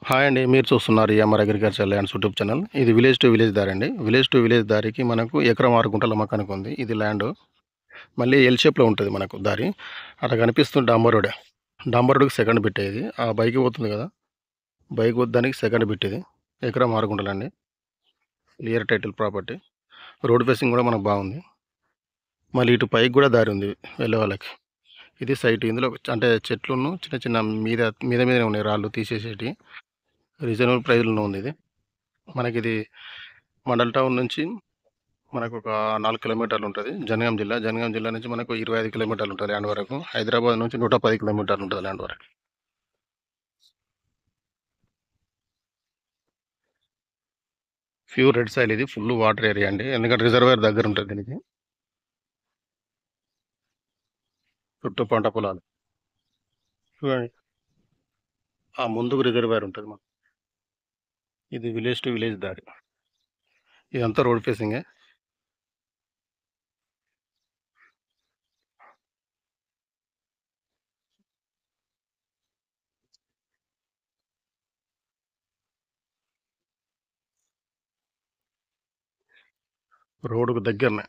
Hi అండి. మీరు చూస్తున్నారు EMR agriculture lands YouTube channel. ఇది విలేజ్ టు విలేజ్ దారి అండి. విలేజ్ టు విలేజ్ దారికి మనకు ఎకరం 6 గుంటల అమ్మకానికి ఉంది. ఇది ల్యాండ్ మళ్ళీ ఎల్ షేప్‌లో ఉంటుంది మనకు దారి. అక్కడ కనిపిస్తుంది డాంబర్ రోడే. డాంబర్ రోడ్‌కి సెకండ్ బిట్ ఇది. ఆ బైక్ పోతుంది కదా! బైక్ దానికి సెకండ్ బిట్ ఇది. ఎకరం 6 గుంటలండి. Clear title property. Road facing కూడా మనకు బాగుంది. మళ్ళీ ఇటు పైకి కూడా దారి ఉంది వెళ్ళే వాళ్ళకి. ఇది సైట్. ఇందులో అంటే చెట్లును చిన్న చిన్న మీదనే ఉన్నాయి రాళ్ళు తీసేసేటివి. రీజనబుల్ ప్రైస్‌లోనే ఉంది ఇది. మనకిది మండల్ టౌన్ నుంచి మనకు ఒక 4 కిలోమీటర్లు ఉంటుంది. జనగాం జిల్లా. జనగాం జిల్లా నుంచి మనకు 25 కిలోమీటర్లు ఉంటుంది ల్యాండ్ వరకు. హైదరాబాద్ నుంచి 110 కిలోమీటర్లు ఉంటుంది ల్యాండ్ వరకు. ప్యూర్ రెడ్ సాయిల్ ఇది. ఫుల్ వాటర్ ఏరియా అండి. ఎందుకంటే రిజర్వాయర్ దగ్గర ఉంటుంది దీనికి. చుట్టూ పంట పొలాలు. చూడండి. ముందుకు రిజర్వాయర్ ఉంటుంది మాకు. ఇది విలేజ్ టు విలేజ్ దారి. ఇదంతా రోడ్ ఫేసింగే. రోడ్డుకు దగ్గరనే.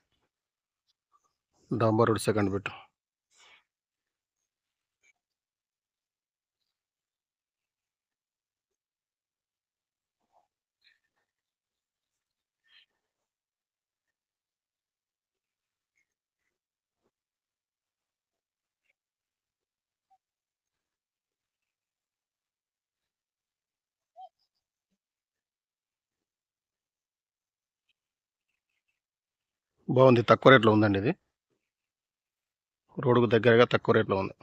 డాంబర్ రోడ్ సెకండ్ బిట్. బాగుంది. తక్కువ రేట్లో ఉందండి ఇది. రోడ్డుకు దగ్గరగా తక్కువ రేట్లో ఉంది.